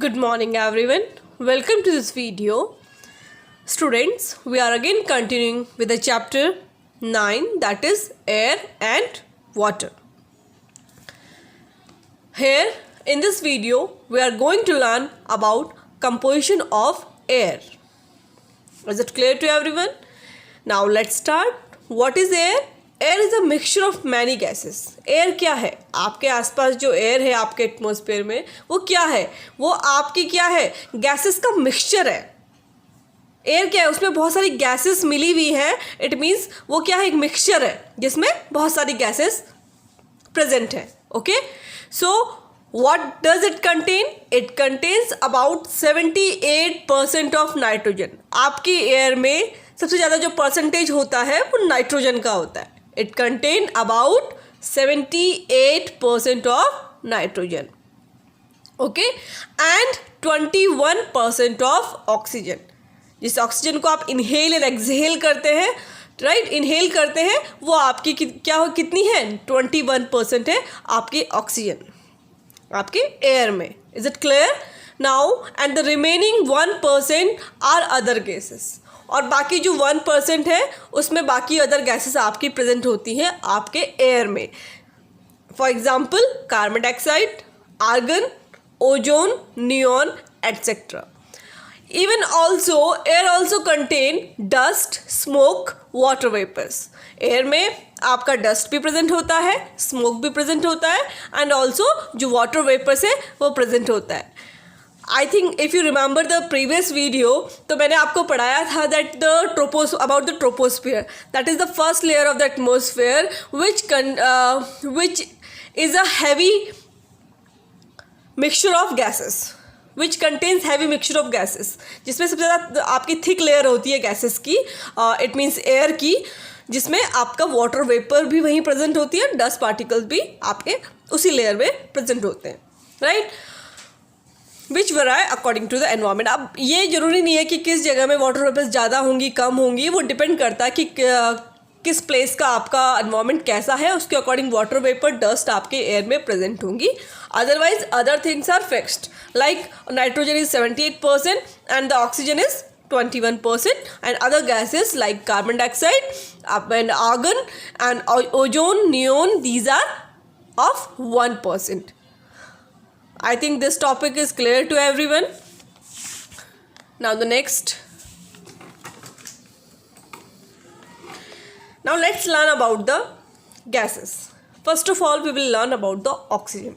Good morning everyone. Welcome to this video. Students, we are again continuing with the chapter 9, that is air and water. Here in this video we are going to learn about composition of air. Is it clear to everyone? Now let's start. What is air? Air is a mixture of many gases. Air क्या है? आपके आसपास जो air है आपके atmosphere में वो क्या है? वो आपकी क्या है? गैसेस का मिक्सचर है. एयर क्या है? उसमें बहुत सारी गैसेस मिली हुई हैं. इट मीन्स वो क्या है? एक मिक्सचर है जिसमें बहुत सारी गैसेस प्रेजेंट है. Okay, so what does it contain? It contains about 78% of nitrogen. आपकी एयर में सबसे ज़्यादा जो परसेंटेज होता है वो नाइट्रोजन का होता है. It contain about 78% of nitrogen. Okay, and 21% of oxygen. जिस ऑक्सीजन को आप इनहेल और एक्सहेल करते हैं, राइट, इनहेल करते हैं, वो आपकी क्या हो, कितनी है? 21% है आपकी ऑक्सीजन आपके एयर में. Is it clear now? And the remaining 1% are other gases. और बाकी जो 1% है उसमें बाकी अदर गैसेस आपकी प्रेजेंट होती हैं आपके एयर में. For example carbon dioxide, argon, ozone, neon etcetera. Even also air also contain dust, smoke, water vapours. Air में आपका डस्ट भी प्रेजेंट होता है, स्मोक भी प्रेजेंट होता है, एंड ऑल्सो जो वाटर वेपर्स है वो प्रेजेंट होता है. I think if you remember the previous video, तो मैंने आपको पढ़ाया था that about the troposphere, that is the first layer of the atmosphere which is a heavy mixture of gases, which contains heavy mixture of gases, जिसमें सबसे ज़्यादा आपकी thick layer होती है गैसेस की, इट मीन्स एयर की, जिसमें आपका वाटर वेपर भी वहीं प्रेजेंट होती है, डस्ट पार्टिकल्स भी आपके उसी लेयर में प्रेजेंट होते हैं, right, which vary according to the environment. अब ये ज़रूरी नहीं है कि किस जगह में वाटर वेपर्स ज़्यादा होंगी कम होंगी, वो डिपेंड करता है कि किस प्लेस का आपका एनवायरमेंट कैसा है, उसके अकॉर्डिंग वाटर वेपर, डस्ट आपके एयर में प्रेजेंट होंगी. Otherwise other things are fixed, like nitrogen is 78% and the oxygen is 21%, and other gases like carbon dioxide and argon and ozone, neon, these are of 1%. I think this topic is clear to everyone. Now the next. Now let's learn about the gases. First of all, we will learn about the oxygen.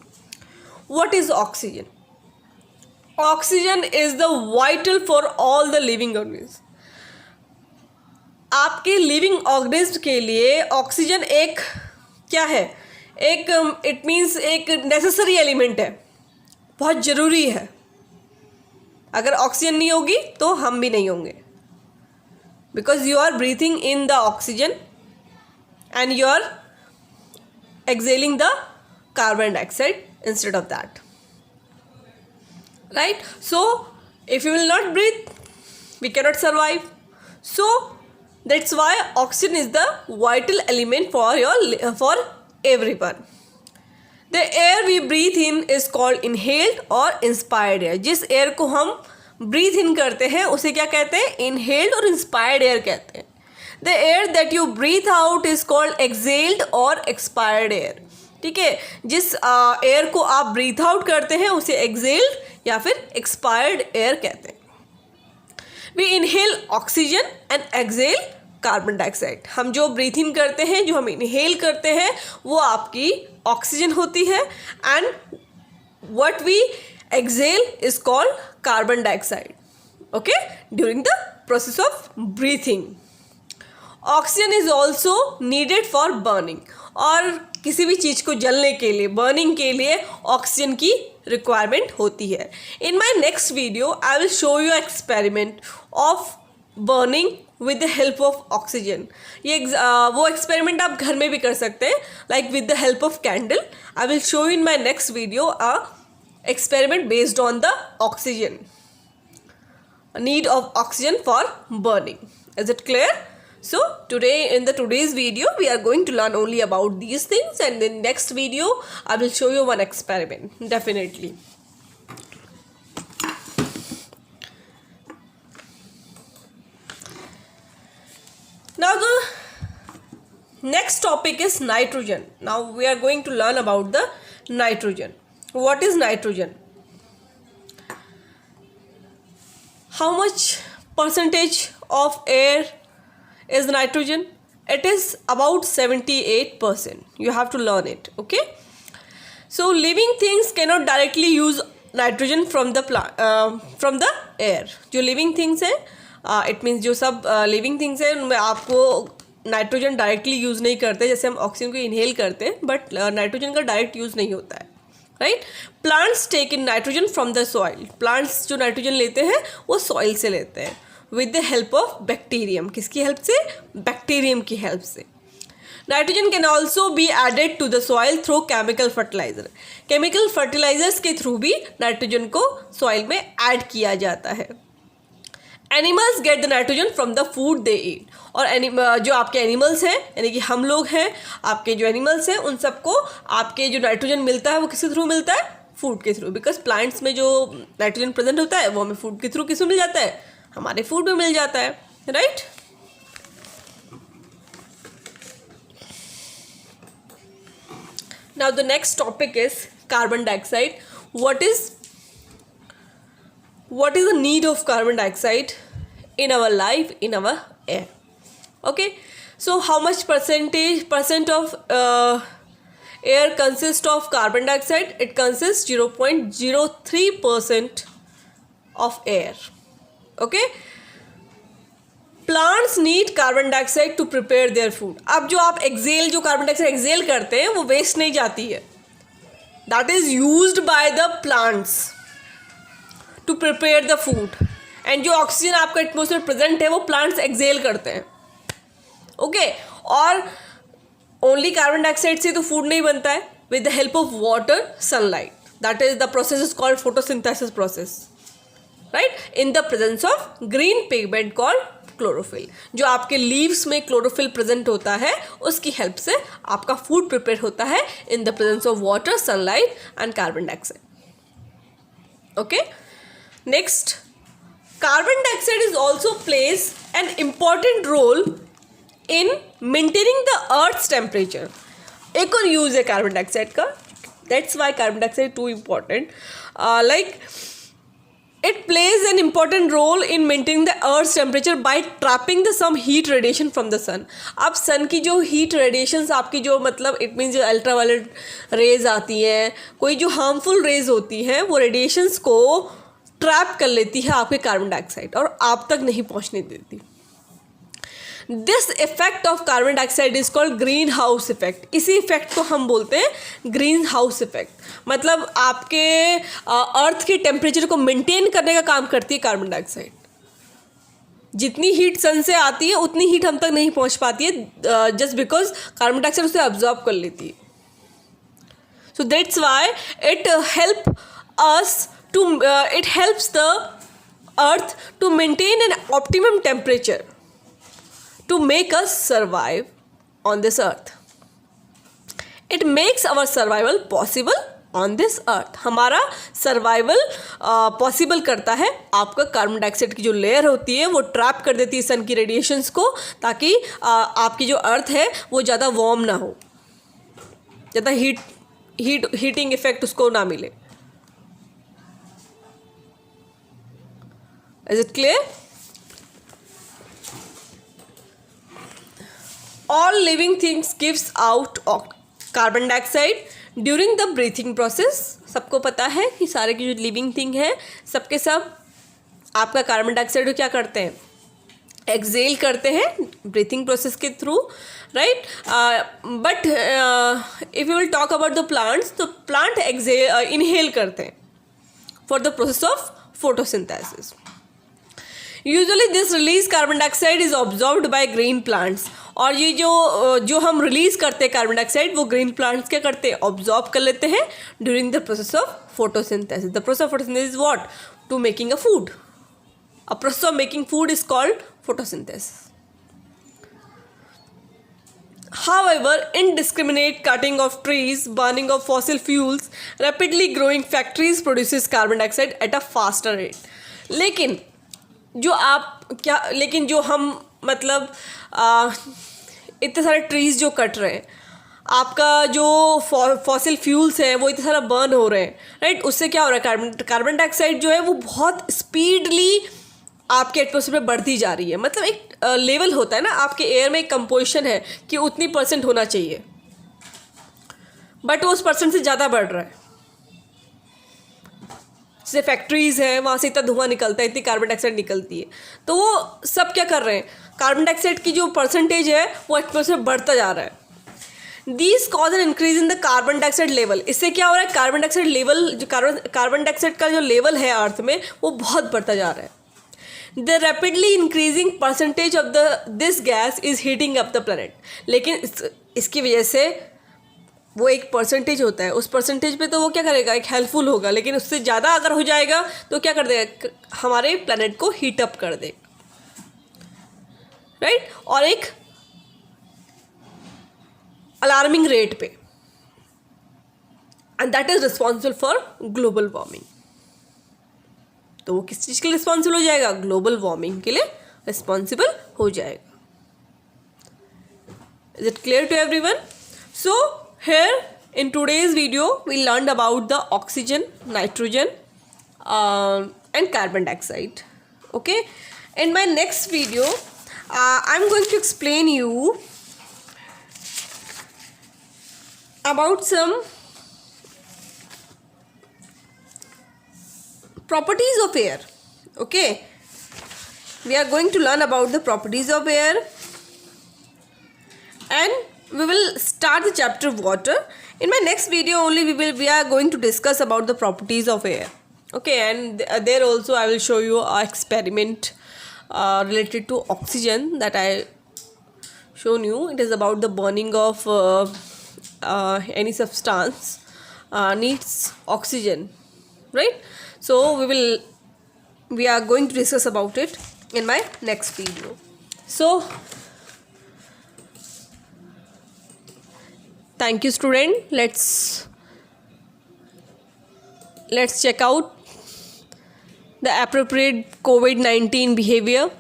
What is oxygen? Oxygen is the vital for all the living organisms. आपके living organism के लिए oxygen एक क्या है? एक it means एक necessary element है, बहुत ज़रूरी है. अगर ऑक्सीजन नहीं होगी तो हम भी नहीं होंगे, because you are breathing in the oxygen and you are exhaling the carbon dioxide instead of that, right? So if you will not breathe, we cannot survive. So that's why oxygen is the vital element for everyone. The air we breathe in is called inhaled or inspired air. जिस air को हम breathe in करते हैं उसे क्या कहते हैं? Inhaled और inspired air कहते हैं. The air that you breathe out is called exhaled or expired air. ठीक है, जिस एयर को आप ब्रीथ आउट करते हैं उसे एक्सेल्ड या फिर एक्सपायर्ड एयर कहते हैं. We inhale oxygen and exhale carbon dioxide. हम जो ब्रीथ इन करते हैं, जो हम इनहेल करते हैं, वो आपकी ऑक्सीजन होती है, and what we exhale is called carbon dioxide. Okay, during the process of breathing. Oxygen is also needed for burning. और किसी भी चीज़ को जलने के लिए, बर्निंग के लिए ऑक्सीजन की रिक्वायरमेंट होती है. In my next video I will show you experiment of burning with the help of oxygen. ये वो एक्सपेरिमेंट आप घर में भी कर सकते हैं, like with the help of candle. I will show you in my next video a experiment based on the oxygen, need of oxygen for burning. Is it clear? So in today's video we are going to learn only about these things, and in next video I will show you one experiment definitely. Next topic is nitrogen. Now we are going to learn about the nitrogen. What is nitrogen? How much percentage of air is nitrogen? It is about 78%. You have to learn it. Okay. So living things cannot directly use nitrogen from the from the air. जो living things है, it means जो सब living things है उनमें आपको nitrogen directly use नहीं करते. जैसे हम ऑक्सीजन को इनहेल करते हैं, बट नाइट्रोजन का डायरेक्ट यूज़ नहीं होता है, right. Plants take in nitrogen from the soil. Plants जो नाइट्रोजन लेते हैं वो सॉइल से लेते हैं with the help of bacterium. किसकी हेल्प से? बैक्टीरियम की हेल्प से. Nitrogen can also be added to the soil through chemical fertiliser. Chemical fertilisers के थ्रू भी नाइट्रोजन को सॉइल में ऐड किया जाता है. Animals get the nitrogen from the food दे ईट. और जो आपके एनिमल्स हैं, यानी कि हम लोग हैं, आपके जो एनिमल्स हैं, उन सबको आपके जो नाइट्रोजन मिलता है वो किसके थ्रू मिलता है? फूड के थ्रू. बिकॉज प्लांट्स में जो नाइट्रोजन प्रेजेंट होता है वो हमें फूड के थ्रू किसमें मिल जाता है? हमारे फूड में मिल जाता है, right. Now the next topic is carbon dioxide. What is the need of carbon dioxide in our life, in our air? Okay, so how much percent of air consists of carbon dioxide? It consists 0.03% of air. Okay, plants need carbon dioxide to prepare their food. अब जो आप जो carbon dioxide Excel करते हैं वो waste नहीं जाती है. That is used by the plants to prepare the food. And जो ऑक्सीजन आपका एटमोसफेयर प्रेजेंट है वो प्लांट्स एक्सेल करते हैं. ओके, और ओनली कार्बन डाइऑक्साइड से तो फूड नहीं बनता है. With the help of water, sunlight, that is the process is called photosynthesis process, right. In the presence of green pigment called chlorophyll. जो आपके लीव्स में क्लोरोफिल प्रेजेंट होता है उसकी हेल्प से आपका फूड प्रिपेयर होता है in the presence of water, sunlight and carbon dioxide. Okay, next, carbon dioxide is also plays an important role in maintaining the earth's temperature. एक और यूज है कार्बन डाइऑक्साइड का. That's why carbon dioxide too important. Like it plays an important role in maintaining the earth's temperature by trapping the some heat radiation from the sun. अब सन की जो heat radiations आपकी जो मतलब it means जो ultraviolet rays आती हैं, कोई जो हार्मफुल रेज होती हैं, वो रेडिएशंस को ट्रैप कर लेती है आपके कार्बन डाइऑक्साइड और आप तक नहीं पहुंचने देती. This effect of carbon dioxide is called green house effect. इसी इफेक्ट को हम बोलते हैं ग्रीन हाउस इफेक्ट. मतलब आपके अर्थ के टेम्परेचर को मेंटेन करने का काम करती है कार्बन डाइऑक्साइड. जितनी हीट सन से आती है उतनी हीट हम तक नहीं पहुंच पाती है, जस्ट बिकॉज कार्बन डाइऑक्साइड उसे अब्जॉर्ब कर लेती है. So that's why it helps the earth to maintain an optimum temperature to make us survive on this earth. It makes our survival possible on this earth. हमारा survival possible करता है. आपका carbon dioxide की जो layer होती है वो trap कर देती है सन की रेडिएशंस को, ताकि आपकी जो अर्थ है वो ज़्यादा वार्म ना हो, ज़्यादा हीटिंग इफेक्ट उसको ना मिले. Is it clear? All living things gives out carbon dioxide during the breathing process. सबको पता है कि सारे की जो लिविंग थिंग है सबके सब आपका कार्बन डाइऑक्साइड को क्या करते हैं? एक्सेल करते हैं ब्रीथिंग प्रोसेस के through, right. But if you will talk about the plants, तो प्लांट इनहेल करते हैं for the process of photosynthesis. Usually this release carbon dioxide is absorbed by green plants. और ये जो हम रिलीज करते हैं कार्बन डाइऑक्साइड वो ग्रीन प्लांट्स क्या करते हैं? ऑब्जॉर्ब कर लेते हैं during the process of photosynthesis. The process of photosynthesis is what? To making a food. A process of making food is called photosynthesis. However, indiscriminate cutting of trees, burning of fossil fuels, rapidly growing factories produces carbon dioxide at a faster rate. लेकिन जो हम मतलब इतने सारे trees जो cut रहे हैं, आपका जो फॉसिल फ्यूल्स हैं वो इतने सारा बर्न हो रहे हैं, राइट। उससे क्या हो रहा है, कार्बन डाइऑक्साइड जो है वो बहुत स्पीडली आपके एटमॉस्फेयर में बढ़ती जा रही है। मतलब एक लेवल होता है ना, आपके एयर में एक कंपोजिशन है कि उतनी % होना चाहिए, बट वो उस % से ज़्यादा बढ़ रहा है। जैसे फैक्ट्रीज हैं, वहाँ से इतना धुआं निकलता है, इतनी कार्बन डाइऑक्साइड निकलती है, तो वो सब क्या कर रहे हैं, कार्बन डाइऑक्साइड की जो % है वो एटमॉस्फेयर में बढ़ता जा रहा है। These cause an increase in the carbon dioxide level. इससे क्या हो रहा है, कार्बन डाइऑक्साइड लेवल, जो कार्बन डाइऑक्साइड का जो लेवल है अर्थ में वो बहुत बढ़ता जा रहा है। The rapidly increasing % of this gas is heating up the planet. लेकिन इसकी वजह से वो एक % होता है, उस % पे तो वो क्या करेगा, एक हेल्पफुल होगा, लेकिन उससे ज़्यादा अगर हो जाएगा तो क्या कर देगा, हमारे प्लैनेट को हीट अप कर देगा, राइट। और एक अलार्मिंग रेट पे, and that is responsible for global warming. तो वो किस चीज़ के लिए रिस्पॉन्सिबल हो जाएगा, ग्लोबल वार्मिंग के लिए रिस्पॉन्सिबल हो जाएगा। Is it clear to everyone? So here in today's video we learned about the oxygen, nitrogen and carbon dioxide. Okay, in my next video I'm going to explain you about some properties of air. Okay, we are going to learn about the properties of air, and we will start the chapter water. In my next video only we are going to discuss about the properties of air. Okay, and there also I will show you an experiment related to oxygen that I shown you. It is about the burning of any substance needs oxygen, right? So we are going to discuss about it in my next video. So thank you student. Let's check out the appropriate COVID-19 behavior.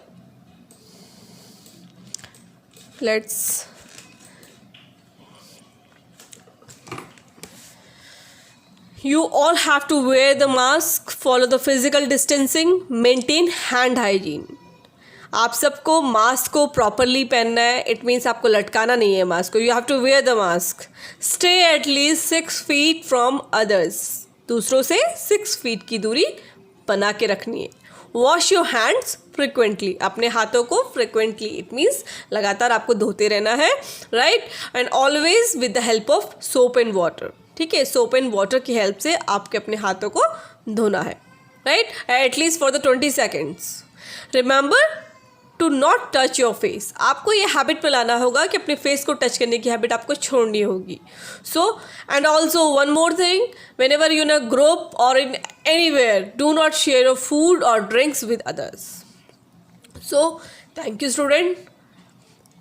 You all have to wear the mask, follow the physical distancing, maintain hand hygiene. आप सबको mask को properly पहनना है। It means आपको लटकाना नहीं है mask को। You have to wear the mask. Stay at least 6 feet from others. दूसरों से 6 feet की दूरी बना के रखनी है। Wash your hands frequently. अपने हाथों को फ्रिक्वेंटली, इट मीन्स लगातार आपको धोते रहना है, right. And always with the help of soap and water. ठीक है, सोप एंड वाटर की हेल्प से आपके अपने हाथों को धोना है, right, at least for the 20 seconds। Remember to not touch your face. आपको ये हैबिट पे लाना होगा कि अपने फेस को टच करने की हैबिट आपको छोड़नी होगी। So and also one more thing, whenever you in a group और in anywhere, do not share your food और drinks with others. So thank you student.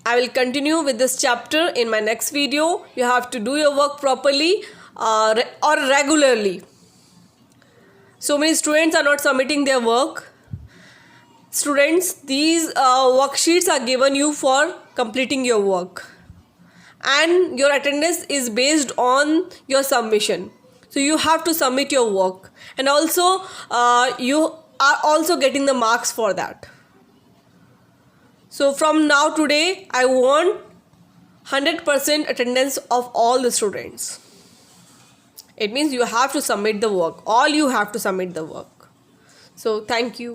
I will continue with this chapter in my next video. You have to do your work properly or regularly. So many students are not submitting their work. Students, these worksheets are given you for completing your work, and your attendance is based on your submission. So you have to submit your work, and also you are also getting the marks for that. So from now today, I want 100% attendance of all the students. It means you have to submit the work. All you have to submit the work. So thank you.